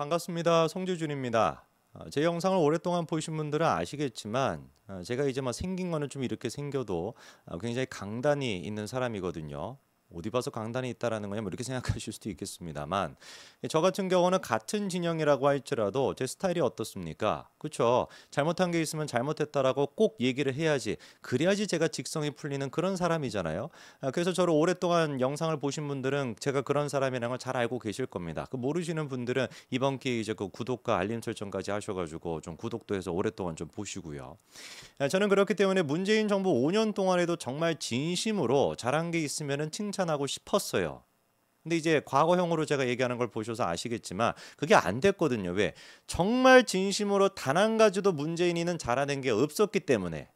반갑습니다. 송지준입니다. 제 영상을 오랫동안 보신 분들은 아시겠지만 제가 이제 막 생긴 거는 좀 이렇게 생겨도 굉장히 강단이 있는 사람이거든요. 어디 봐서 강단이 있다라는 거냐 뭐 이렇게 생각하실 수도 있겠습니다만 저 같은 경우는 같은 진영이라고 할지라도 제 스타일이 어떻습니까? 그렇죠? 잘못한 게 있으면 잘못했다라고 꼭 얘기를 해야지 그래야지 제가 직성이 풀리는 그런 사람이잖아요. 그래서 저를 오랫동안 영상을 보신 분들은 제가 그런 사람이라는 걸 잘 알고 계실 겁니다. 그 모르시는 분들은 이번 기회에 이제 그 구독과 알림 설정까지 하셔가지고 좀 구독도 해서 오랫동안 좀 보시고요. 저는 그렇기 때문에 문재인 정부 5년 동안에도 정말 진심으로 잘한 게 있으면은 칭찬하고 싶었어요. 근데 이제 과거형으로 제가 얘기하는 걸 보셔서 아시겠지만 그게 안 됐거든요. 왜? 정말 진심으로 단 한 가지도 문재인이는 잘하는 게 없었기 때문에.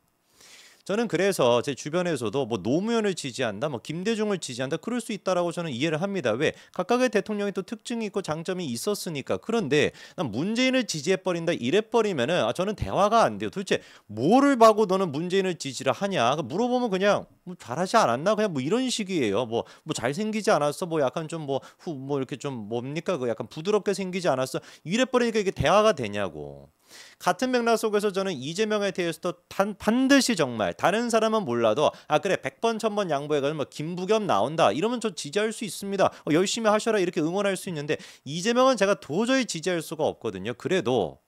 저는 그래서 제 주변에서도 뭐 노무현을 지지한다, 뭐 김대중을 지지한다, 그럴 수 있다라고 저는 이해를 합니다. 왜? 각각의 대통령이 또 특징이 있고 장점이 있었으니까. 그런데 난 문재인을 지지해버린다 이래버리면은 저는 대화가 안 돼요. 도대체 뭐를 봐고 너는 문재인을 지지를 하냐? 물어보면 그냥 뭐 잘하지 않았나? 그냥 뭐 이런 식이에요. 뭐 잘생기지 않았어? 뭐 약간 좀 뭐 이렇게 좀 뭡니까? 그 약간 부드럽게 생기지 않았어? 이래버리니까 이게 대화가 되냐고. 같은 맥락 속에서 저는 이재명에 대해서도 반드시 정말 다른 사람은 몰라도 그래 100번 1000번 양보해가지고 뭐 김부겸 나온다 이러면 저 지지할 수 있습니다. 열심히 하셔라 이렇게 응원할 수 있는데 이재명은 제가 도저히 지지할 수가 없거든요. 그래도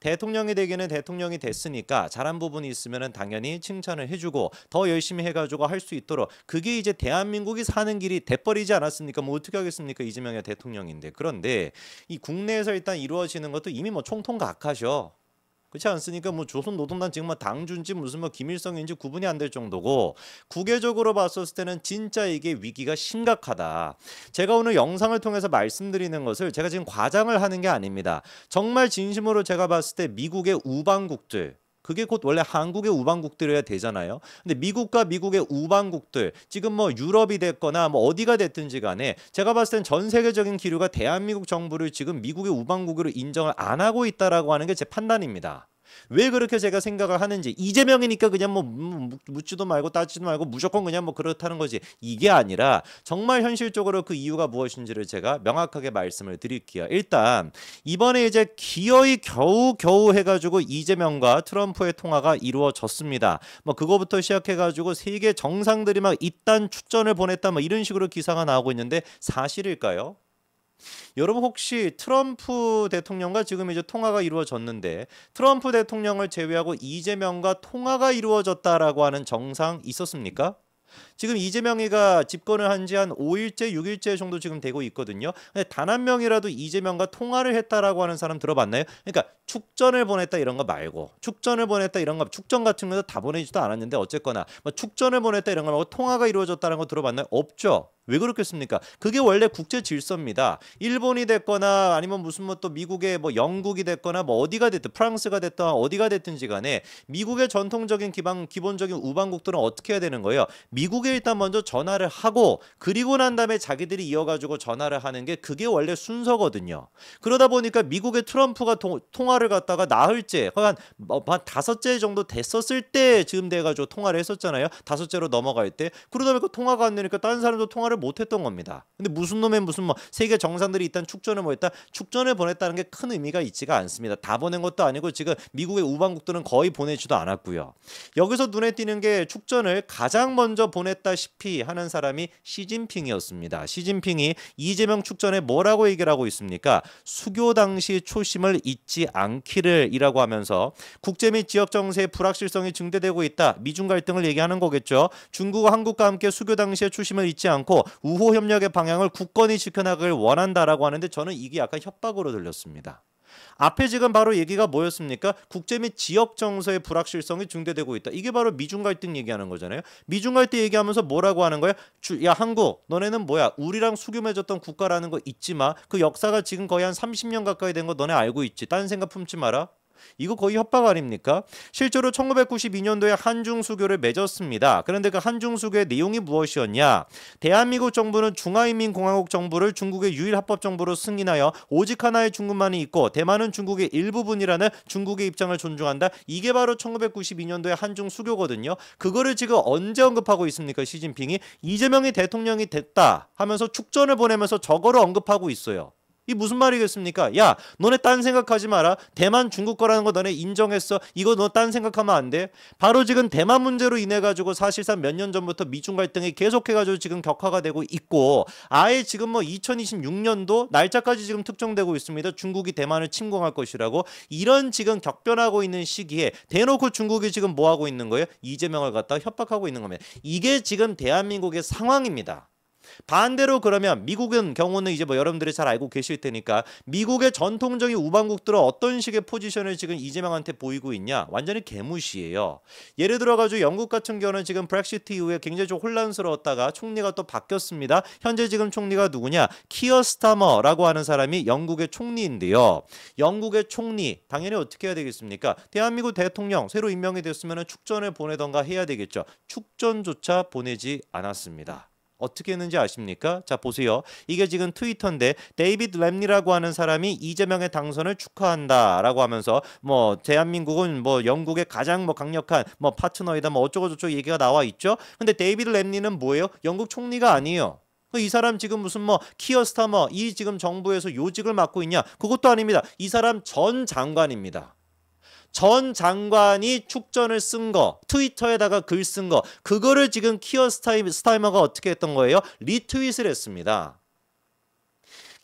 대통령이 되기는 대통령이 됐으니까 잘한 부분이 있으면 당연히 칭찬을 해주고 더 열심히 해가지고 할 수 있도록 그게 이제 대한민국이 사는 길이 돼버리지 않았습니까? 뭐 어떻게 하겠습니까? 이재명이 대통령인데. 그런데 이 국내에서 일단 이루어지는 것도 이미 뭐 총통각하셔. 그렇지 않습니까? 뭐 조선노동당 지금 뭐 당준지 무슨 뭐 김일성인지 구분이 안 될 정도고 국외적으로 봤었을 때는 진짜 이게 위기가 심각하다. 제가 오늘 영상을 통해서 말씀드리는 것을 제가 지금 과장을 하는 게 아닙니다. 정말 진심으로 제가 봤을 때 미국의 우방국들 그게 곧 원래 한국의 우방국들이어야 되잖아요. 근데 미국과 미국의 우방국들 지금 뭐 유럽이 됐거나 뭐 어디가 됐든지 간에 제가 봤을 땐 전 세계적인 기류가 대한민국 정부를 지금 미국의 우방국으로 인정을 안 하고 있다라고 하는 게 제 판단입니다. 왜 그렇게 제가 생각을 하는지 이재명이니까 그냥 뭐 묻지도 말고 따지도 말고 무조건 그냥 뭐 그렇다는 거지 이게 아니라 정말 현실적으로 그 이유가 무엇인지를 제가 명확하게 말씀을 드릴게요. 일단 이번에 이제 기어이 겨우 해가지고 이재명과 트럼프의 통화가 이루어졌습니다. 뭐 그거부터 시작해가지고 세계 정상들이 막 이딴 축전을 보냈다 뭐 이런 식으로 기사가 나오고 있는데 사실일까요? 여러분 혹시 트럼프 대통령과 지금 이제 통화가 이루어졌는데 트럼프 대통령을 제외하고 이재명과 통화가 이루어졌다라고 하는 정상 있었습니까? 지금 이재명이가 집권을 한 지 한 5일째, 6일째 정도 지금 되고 있거든요. 근데 단 한 명이라도 이재명과 통화를 했다라고 하는 사람 들어봤나요? 그러니까 축전을 보냈다 이런 거 말고 축전을 보냈다 이런 거 축전 같은 거도 다 보내지도 않았는데 어쨌거나 뭐 축전을 보냈다 이런 거 말고 통화가 이루어졌다는 거 들어봤나요? 없죠. 왜 그렇겠습니까? 그게 원래 국제 질서입니다. 일본이 됐거나 아니면 무슨 뭐 또 미국의 뭐 영국이 됐거나 뭐 어디가 됐든 프랑스가 됐든 어디가 됐든지 간에 미국의 전통적인 기본적인 우방국들은 어떻게 해야 되는 거예요? 미국에 일단 먼저 전화를 하고 그리고 난 다음에 자기들이 이어가지고 전화를 하는 게 그게 원래 순서거든요. 그러다 보니까 미국의 트럼프가 통화를 갖다가 나흘째 한 5째 정도 됐었을 때 지금 돼가지고 통화를 했었잖아요. 5째로 넘어갈 때 그러다 보니까 통화가 안 되니까 다른 사람도 통화를 못했던 겁니다. 근데 무슨 놈의 무슨 뭐 세계 정상들이 일단 축전을 보냈다. 축전을 보냈다는 게 큰 의미가 있지가 않습니다. 다 보낸 것도 아니고 지금 미국의 우방국들은 거의 보내지도 않았고요. 여기서 눈에 띄는 게 축전을 가장 먼저 보냈다시피 하는 사람이 시진핑이었습니다. 시진핑이 이재명 축전에 뭐라고 얘기를 하고 있습니까? 수교 당시 초심을 잊지 않기를 이라고 하면서 국제 및 지역 정세의 불확실성이 증대되고 있다. 미중 갈등을 얘기하는 거겠죠. 중국과 한국과 함께 수교 당시의 초심을 잊지 않고 우호 협력의 방향을 굳건히 지켜나가길 원한다라고 하는데 저는 이게 약간 협박으로 들렸습니다. 앞에 지금 바로 얘기가 뭐였습니까? 국제 및 지역 정서의 불확실성이 증대되고 있다. 이게 바로 미중 갈등 얘기하는 거잖아요. 미중 갈등 얘기하면서 뭐라고 하는 거야? 야 한국 너네는 뭐야? 우리랑 수교 맺었던 국가라는 거 잊지 마. 그 역사가 지금 거의 한 30년 가까이 된 거 너네 알고 있지? 딴 생각 품지 마라. 이거 거의 협박 아닙니까? 실제로 1992년도에 한중 수교를 맺었습니다. 그런데 그 한중 수교의 내용이 무엇이었냐? 대한민국 정부는 중화인민공화국 정부를 중국의 유일 합법 정부로 승인하여 오직 하나의 중국만이 있고 대만은 중국의 일부분이라는 중국의 입장을 존중한다. 이게 바로 1992년도의 한중 수교거든요. 그거를 지금 언제 언급하고 있습니까? 시진핑이 이재명이 대통령이 됐다 하면서 축전을 보내면서 저거를 언급하고 있어요. 이 무슨 말이겠습니까? 야, 너네 딴 생각하지 마라. 대만 중국 거라는 거 너네 인정했어. 이거 너 딴 생각하면 안 돼. 바로 지금 대만 문제로 인해 가지고 사실상 몇 년 전부터 미중 갈등이 계속해 가지고 지금 격화가 되고 있고, 아예 지금 뭐 2026년도 날짜까지 지금 특정되고 있습니다. 중국이 대만을 침공할 것이라고. 이런 지금 격변하고 있는 시기에 대놓고 중국이 지금 뭐 하고 있는 거예요? 이재명을 갖다 협박하고 있는 겁니다. 이게 지금 대한민국의 상황입니다. 반대로 그러면 미국은 경우는 이제 뭐 여러분들이 잘 알고 계실 테니까, 미국의 전통적인 우방국들은 어떤 식의 포지션을 지금 이재명한테 보이고 있냐? 완전히 개무시예요. 예를 들어가지고 영국 같은 경우는 지금 브렉시트 이후에 굉장히 좀 혼란스러웠다가 총리가 또 바뀌었습니다. 현재 지금 총리가 누구냐? 키어 스타머라고 하는 사람이 영국의 총리인데요. 영국의 총리 당연히 어떻게 해야 되겠습니까? 대한민국 대통령 새로 임명이 됐으면 축전을 보내던가 해야 되겠죠. 축전조차 보내지 않았습니다. 어떻게 했는지 아십니까? 자, 보세요. 이게 지금 트위터인데, 데이비드 램리라고 하는 사람이 이재명의 당선을 축하한다라고 하면서 뭐 대한민국은 뭐 영국의 가장 뭐 강력한 뭐 파트너이다 뭐 어쩌고 저쩌고 얘기가 나와 있죠. 근데 데이비드 램리는 뭐예요? 영국 총리가 아니에요. 이 사람 지금 무슨 뭐 키어 스타머 이 지금 정부에서 요직을 맡고 있냐? 그것도 아닙니다. 이 사람 전 장관입니다. 전 장관이 축전을 쓴 거, 트위터에다가 글 쓴 거, 그거를 지금 키어 스타머가 어떻게 했던 거예요? 리트윗을 했습니다.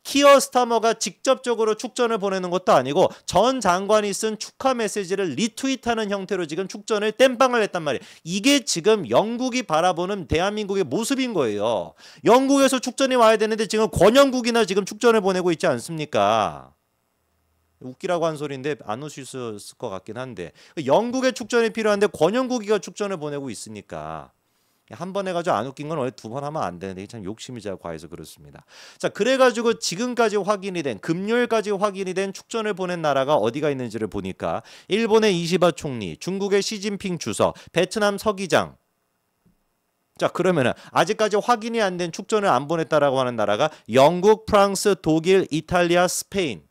키어 스타머가 직접적으로 축전을 보내는 것도 아니고 전 장관이 쓴 축하 메시지를 리트윗하는 형태로 지금 축전을 땜빵을 했단 말이에요. 이게 지금 영국이 바라보는 대한민국의 모습인 거예요. 영국에서 축전이 와야 되는데 지금 권영국이나 지금 축전을 보내고 있지 않습니까? 웃기라고 한 소리인데 안 웃을 수 있을 것 같긴 한데, 영국의 축전이 필요한데 권영국이가 축전을 보내고 있으니까 한 번 해가지고 안 웃긴 건 원래 두 번 하면 안 되는데 참 욕심이 제가 과해서 그렇습니다. 자, 그래가지고 지금까지 확인이 된, 금요일까지 확인이 된 축전을 보낸 나라가 어디가 있는지를 보니까 일본의 이시바 총리, 중국의 시진핑 주석, 베트남 서기장. 자, 그러면은 아직까지 확인이 안 된 축전을 안 보냈다라고 하는 나라가 영국, 프랑스, 독일, 이탈리아, 스페인.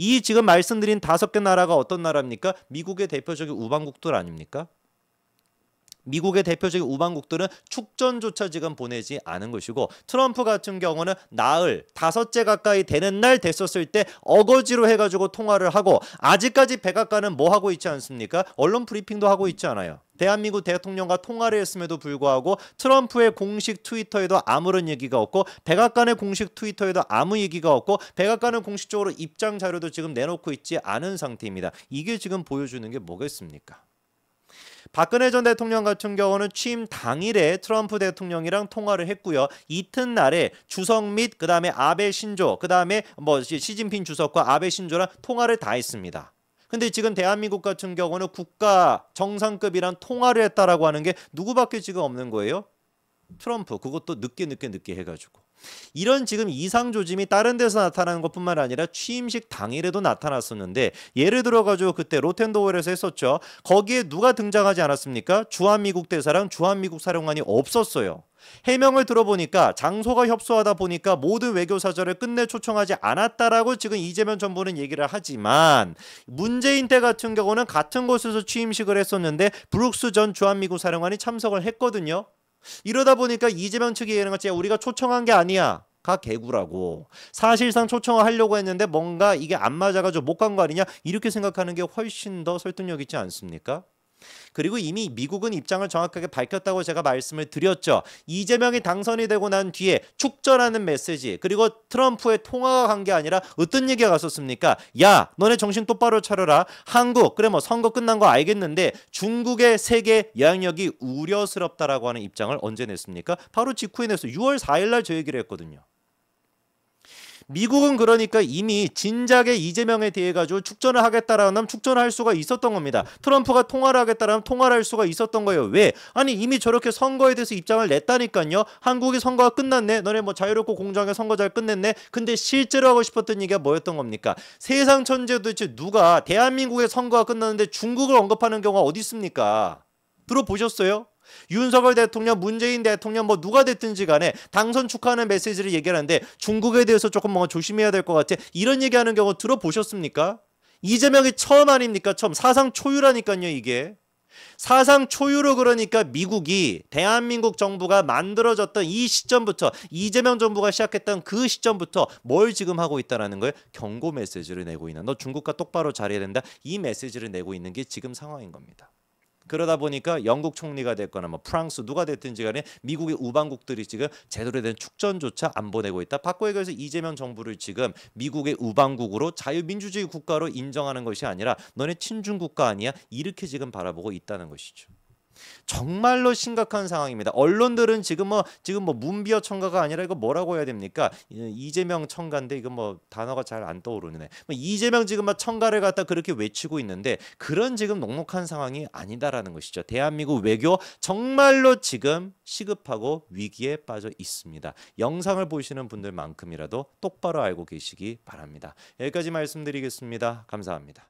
이 지금 말씀드린 5개 나라가 어떤 나라입니까? 미국의 대표적인 우방국들 아닙니까? 미국의 대표적인 우방국들은 축전조차 지금 보내지 않은 것이고, 트럼프 같은 경우는 나흘 5째 가까이 되는 날 됐었을 때 어거지로 해가지고 통화를 하고, 아직까지 백악관은 뭐 하고 있지 않습니까? 언론 브리핑도 하고 있지 않아요. 대한민국 대통령과 통화를 했음에도 불구하고 트럼프의 공식 트위터에도 아무런 얘기가 없고, 백악관의 공식 트위터에도 아무 얘기가 없고, 백악관은 공식적으로 입장 자료도 지금 내놓고 있지 않은 상태입니다. 이게 지금 보여주는 게 뭐겠습니까? 박근혜 전 대통령 같은 경우는 취임 당일에 트럼프 대통령이랑 통화를 했고요. 이튿날에 주석 및 그다음에 아베 신조, 그다음에 뭐 시진핑 주석과 아베 신조랑 통화를 다 했습니다. 근데 지금 대한민국 같은 경우는 국가 정상급이란 통화를 했다라고 하는 게 누구밖에 지금 없는 거예요? 트럼프. 그것도 늦게 해가지고. 이런 지금 이상 조짐이 다른 데서 나타나는 것뿐만 아니라 취임식 당일에도 나타났었는데, 예를 들어가지고 그때 로텐도웰에서 했었죠. 거기에 누가 등장하지 않았습니까? 주한미국 대사랑 주한미국 사령관이 없었어요. 해명을 들어보니까 장소가 협소하다 보니까 모든 외교사절을 끝내 초청하지 않았다라고 지금 이재명 정부는 얘기를 하지만, 문재인 때 같은 경우는 같은 곳에서 취임식을 했었는데 브룩스 전 주한미국 사령관이 참석을 했거든요. 이러다 보니까 이재명 측이 얘기하는 것이 우리가 초청한 게 아니야. 가 개구라고. 사실상 초청을 하려고 했는데 뭔가 이게 안 맞아가지고 못 간 거 아니냐? 이렇게 생각하는 게 훨씬 더 설득력 있지 않습니까? 그리고 이미 미국은 입장을 정확하게 밝혔다고 제가 말씀을 드렸죠. 이재명이 당선이 되고 난 뒤에 축전하는 메시지, 그리고 트럼프의 통화가 간 게 아니라 어떤 얘기가 갔었습니까? 야, 너네 정신 똑바로 차려라. 한국, 그래 뭐 선거 끝난 거 알겠는데 중국의 세계 영향력이 우려스럽다라고 하는 입장을 언제 냈습니까? 바로 직후에 냈어요. 6월 4일 날 저 얘기를 했거든요. 미국은 그러니까 이미 진작에 이재명에 대해 가지고 축전을 하겠다라면 축전을 할 수가 있었던 겁니다. 트럼프가 통화를 하겠다라면 통화를 할 수가 있었던 거예요. 왜? 아니 이미 저렇게 선거에 대해서 입장을 냈다니까요. 한국이 선거가 끝났네. 너네 뭐 자유롭고 공정하게 선거 잘 끝냈네. 근데 실제로 하고 싶었던 얘기가 뭐였던 겁니까? 세상 천재 도대체 누가 대한민국의 선거가 끝났는데 중국을 언급하는 경우가 어디 있습니까? 들어보셨어요? 윤석열 대통령, 문재인 대통령 뭐 누가 됐든지 간에 당선 축하하는 메시지를 얘기하는데 중국에 대해서 조금 뭔가 조심해야 될 것 같아. 이런 얘기하는 경우 들어보셨습니까? 이재명이 처음 아닙니까? 처음. 사상 초유라니까요 이게. 사상 초유로 그러니까 미국이 대한민국 정부가 만들어졌던 이 시점부터 이재명 정부가 시작했던 그 시점부터 뭘 지금 하고 있다라는 걸 경고 메시지를 내고 있는 너 중국과 똑바로 잘해야 된다 이 메시지를 내고 있는 게 지금 상황인 겁니다. 그러다 보니까 영국 총리가 됐거나 뭐 프랑스 누가 됐든지 간에 미국의 우방국들이 지금 제대로 된 축전조차 안 보내고 있다. 바꿔 얘기해서 이재명 정부를 지금 미국의 우방국으로 자유민주주의 국가로 인정하는 것이 아니라 너네 친중국가 아니야? 이렇게 지금 바라보고 있다는 것이죠. 정말로 심각한 상황입니다. 언론들은 지금 뭐 문비어 청가가 아니라 이거 뭐라고 해야 됩니까? 이재명 청가인데 이거 뭐 단어가 잘 안 떠오르네. 뭐 이재명 지금 막 청가를 갖다 그렇게 외치고 있는데 그런 지금 녹록한 상황이 아니다라는 것이죠. 대한민국 외교 정말로 지금 시급하고 위기에 빠져 있습니다. 영상을 보시는 분들만큼이라도 똑바로 알고 계시기 바랍니다. 여기까지 말씀드리겠습니다. 감사합니다.